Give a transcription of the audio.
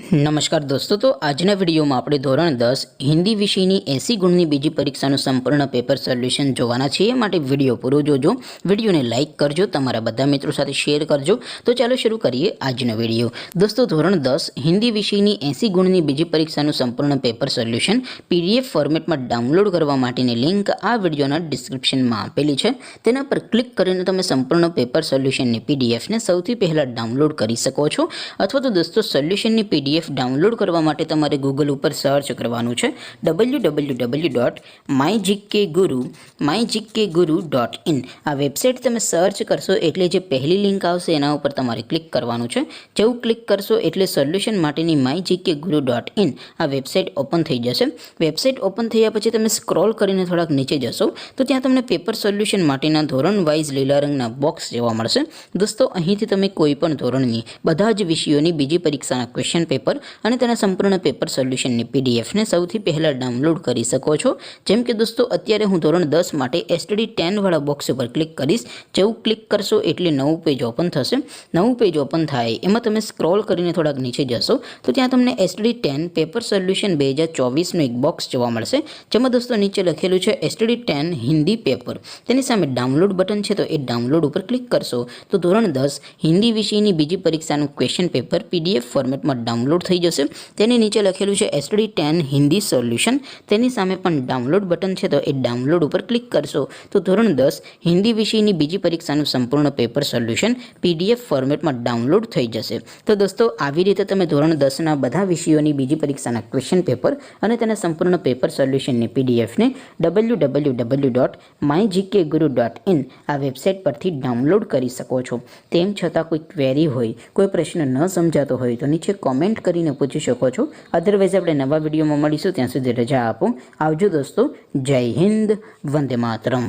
નમસ્કાર દોસ્તો, તો આજના વિડીયોમાં આપણે ધોરણ 10 હિન્દી વિષયની 80 ગુણની બીજી પરીક્ષાનું સંપૂર્ણ પેપર સોલ્યુશન જોવાના છીએ। માટે વિડીયો પૂરો જોજો, વિડીયોને લાઇક કરજો, તમારા બધા મિત્રો સાથે શેર કરજો। તો ચાલો શરૂ કરીએ આજનો વિડીયો। દોસ્તો, ધોરણ 10 હિન્દી વિષયની 80 ગુણની બીજી પરીક્ષાનું સંપૂર્ણ પેપર સોલ્યુશન PDF ફોર્મેટમાં ડાઉનલોડ કરવા માટેની લિંક આ વિડીયોના ડિસ્ક્રિપ્શનમાં આપેલી છે। તેના પર ક્લિક કરીને તમે સંપૂર્ણ પેપર સોલ્યુશનની PDFને સૌથી પહેલાં ડાઉનલોડ કરી શકો છો। અથવા તો દોસ્તો, સોલ્યુશનની PDF ડાઉનલોડ કરવા માટે તમારે ગૂગલ ઉપર સર્ચ કરવાનું છે www.mygkguru.in। આ વેબસાઇટ તમે સર્ચ કરશો એટલે જે પહેલી લિંક આવશે એના ઉપર તમારે ક્લિક કરવાનું છે। જેવું ક્લિક કરશો એટલે સોલ્યુશન માટેની mygkguru.in આ વેબસાઇટ ઓપન થઈ જશે। વેબસાઇટ ઓપન થયા પછી તમે સ્ક્રોલ કરીને થોડાક નીચે જશો તો ત્યાં તમને પેપર સોલ્યુશન માટેના ધોરણ વાઇઝ લીલા રંગના બોક્સ જોવા મળશે। દોસ્તો, અહીંથી તમે કોઈ પણ ધોરણની બધા જ વિષયોની બીજી પરીક્ષાના ક્વેશ્ચન પેપર અને તેના સંપૂર્ણ પેપર સોલ્યુશનની PDFને સૌથી પહેલાં ડાઉનલોડ કરી શકો છો। જેમ કે દોસ્તો, અત્યારે હું ધોરણ 10 માટે STD10 વાળા બોક્સ ઉપર ક્લિક કરીશ। જેવું ક્લિક કરશો એટલે નવું પેજ ઓપન થશે। નવું પેજ ઓપન થાય એમાં તમે સ્ક્રોલ કરીને થોડાક નીચે જશો તો ત્યાં તમને STD10 પેપર સોલ્યુશન 2024નું એક બોક્સ જોવા મળશે, જેમાં દોસ્તો નીચે લખેલું છે STD10 હિન્દી પેપર। તેની સામે ડાઉનલોડ બટન છે, તો એ ડાઉનલોડ ઉપર ક્લિક કરશો તો ધોરણ 10 હિન્દી વિષયની બીજી પરીક્ષાનું ક્વેશ્ચન પેપર PDF ફોર્મેટમાં ડાઉનલોડ થઈ જશે। તેની નીચે લખેલું છે STD10 હિન્દી સોલ્યુશન। તેની સામે પણ ડાઉનલોડ બટન છે, તો એ ડાઉનલોડ ઉપર ક્લિક કરશો તો ધોરણ 10 હિન્દી વિષયની બીજી પરીક્ષાનું સંપૂર્ણ પેપર સોલ્યુશન PDF ફોર્મેટમાં ડાઉનલોડ થઈ જશે। તો દોસ્તો, આવી રીતે તમે ધોરણ 10ના બધા વિષયોની બીજી પરીક્ષાના ક્વેશ્ચન પેપર અને તેના સંપૂર્ણ પેપર સોલ્યુશનની PDFને www.mygkguru.in આ વેબસાઇટ પરથી ડાઉનલોડ કરી શકો છો। તેમ છતાં કોઈ ક્વેરી હોય, કોઈ પ્રશ્ન ન સમજાતો હોય તો નીચે કોમેન્ટ કરીને પૂછી શકો છો। અધરવાઇઝ આપણે નવા વિડીયોમાં મળીશું, ત્યાં સુધી રજા આપો। આવજો દોસ્તો, જય હિન્દ, વંદે માતરમ।